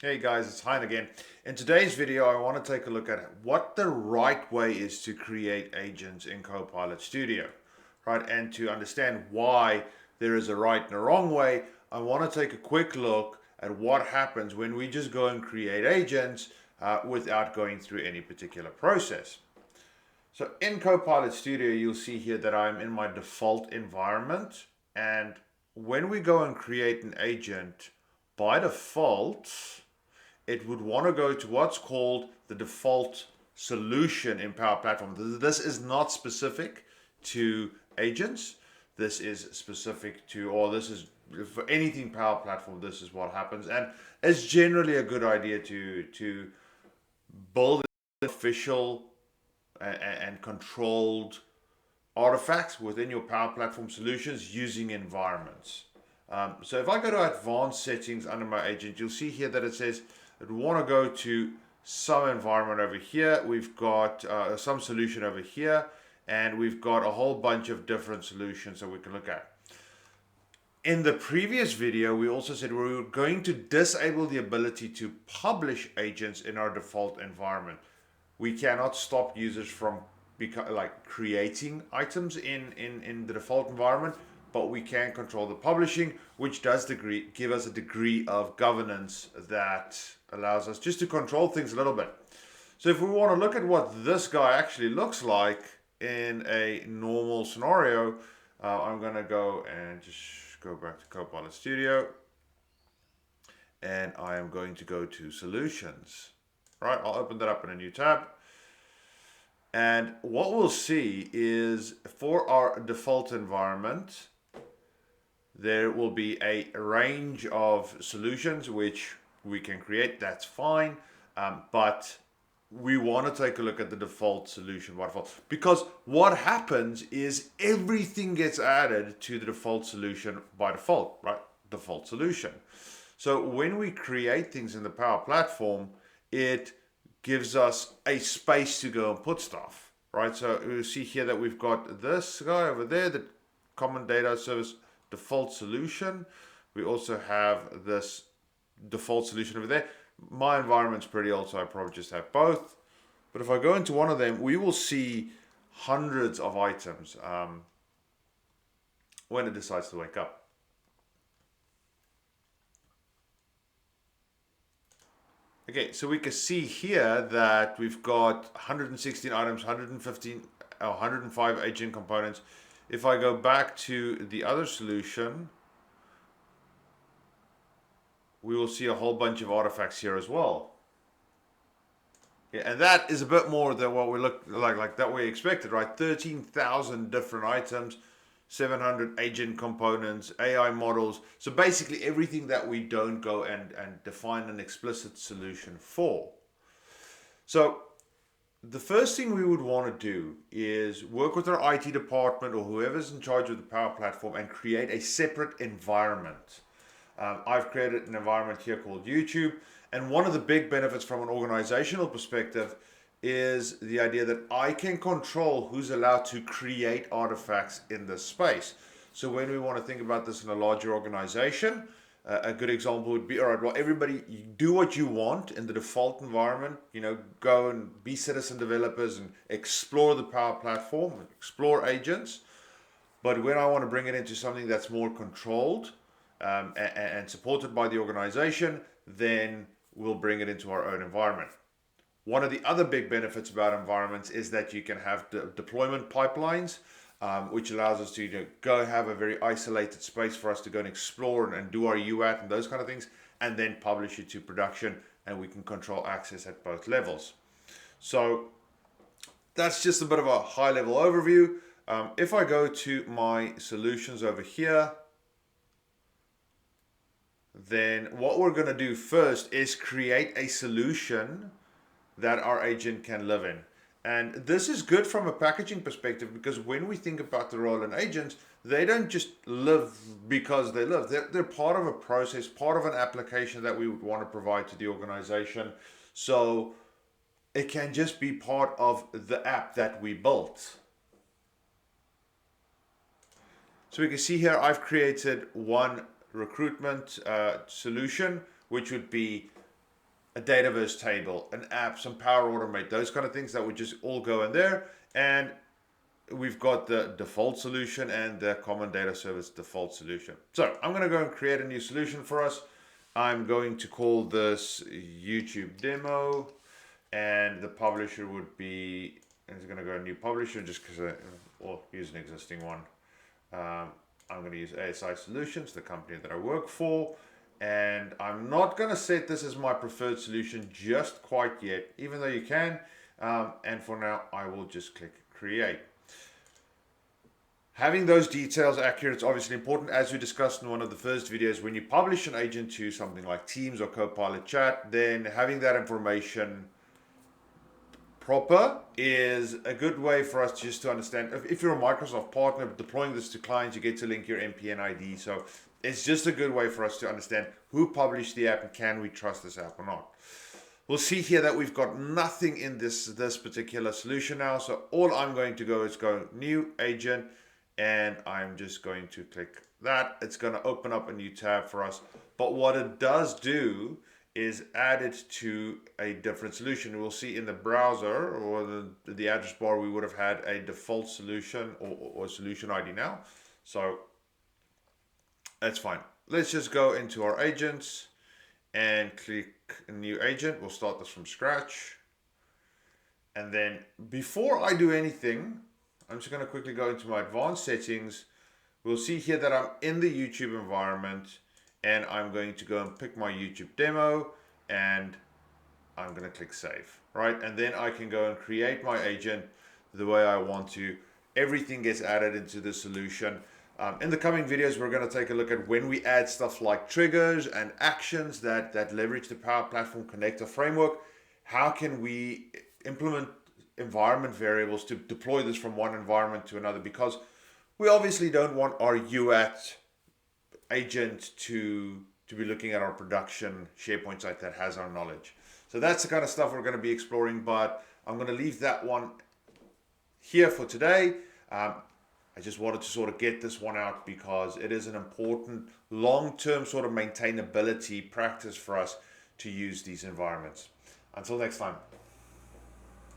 Hey guys, it's Hein again. In today's video, I want to take a look at what the right way is to create agents in Copilot Studio, right? And to understand why there is a right and a wrong way, I want to take a quick look at what happens when we just go and create agents without going through any particular process. So in Copilot Studio, you'll see here that I'm in my default environment. And when we go and create an agent, by default, it would want to go to what's called the default solution in Power Platform. This is not specific to agents. This is specific to, or this is for anything Power Platform, this is what happens. And it's generally a good idea to build official and controlled artifacts within your Power Platform solutions using environments. So if I go to advanced settings under my agent, you'll see here that it says we want to go to some environment over here. We've got some solution over here, and we've got a whole bunch of different solutions that we can look at. In the previous video, we also said we were going to disable the ability to publish agents in our default environment. We cannot stop users from creating items in the default environment, but we can control the publishing, which does give us a degree of governance that allows us just to control things a little bit. So if we want to look at what this guy actually looks like in a normal scenario, I'm going to go and just go back to Copilot Studio, and I am going to go to Solutions. Right, I'll open that up in a new tab. And what we'll see is for our default environment, there will be a range of solutions which we can create. That's fine. But we want to take a look at the default solution by default, because what happens is everything gets added to the default solution by default, right? Default solution. So when we create things in the Power Platform, it gives us a space to go and put stuff, right? So you see here that we've got this guy over there, the Common Data Service default solution. We also have this default solution over there. My environment's pretty old, so I probably just have both. But if I go into one of them, we will see hundreds of items when it decides to wake up. Okay, so we can see here that we've got 116 items, 115, 105 agent components. If I go back to the other solution, we will see a whole bunch of artifacts here as well. Yeah, and that is a bit more than what we look like that we expected, right? 13,000 different items, 700 agent components, AI models. So basically everything that we don't go and define an explicit solution for. So the first thing we would want to do is work with our IT department or whoever's in charge of the Power Platform and create a separate environment. I've created an environment here called YouTube, and one of the big benefits from an organizational perspective is the idea that I can control who's allowed to create artifacts in this space. So when we want to think about this in a larger organization, a good example would be, all right, well, everybody, you do what you want in the default environment, go and be citizen developers and explore the Power Platform, explore agents. But when I want to bring it into something that's more controlled and supported by the organization, then we'll bring it into our own environment. One of the other big benefits about environments is that you can have deployment pipelines, which allows us to go have a very isolated space for us to go and explore and do our UAT and those kind of things, and then publish it to production, and we can control access at both levels. So that's just a bit of a high level overview. If I go to my solutions over here, then what we're going to do first is create a solution that our agent can live in. And this is good from a packaging perspective, because when we think about the role in agents, they don't just live because they live. They're part of a process, part of an application that we would want to provide to the organization. So it can just be part of the app that we built. So we can see here I've created one recruitment solution, which would be a Dataverse table, an app, some Power Automate, those kind of things that would just all go in there. And we've got the default solution and the common data service default solution. So I'm going to go and create a new solution for us. I'm going to call this YouTube demo, and the publisher would be, it's going to go a new publisher just because or use an existing one. I'm going to use ASI Solutions, the company that I work for, and I'm not going to set this as my preferred solution just quite yet, even though you can. And for now, I will just click create. Having those details accurate is obviously important. As we discussed in one of the first videos, when you publish an agent to something like Teams or Copilot Chat, then having that information proper is a good way for us just to understand. If you're a Microsoft partner deploying this to clients, you get to link your MPN ID. So it's just a good way for us to understand who published the app and can we trust this app or not. We'll see here that we've got nothing in this particular solution now. So all I'm going to go is go new agent, and I'm just going to click that. It's going to open up a new tab for us. But what it does do is add it to a different solution. We'll see in the browser or the address bar, we would have had a default solution or solution ID now. So that's fine. Let's just go into our agents and click a new agent. We'll start this from scratch. And then before I do anything, I'm just going to quickly go into my advanced settings. We'll see here that I'm in the YouTube environment, and I'm going to go and pick my YouTube demo, and I'm going to click save, right? And then I can go and create my agent the way I want to. Everything gets added into the solution. In the coming videos, we're going to take a look at when we add stuff like triggers and actions that leverage the Power Platform Connector framework. How can we implement environment variables to deploy this from one environment to another, because we obviously don't want our UAT agent to be looking at our production SharePoint site that has our knowledge. So that's the kind of stuff we're going to be exploring, but I'm going to leave that one here for today. I just wanted to sort of get this one out because it is an important long-term sort of maintainability practice for us to use these environments. Until next time.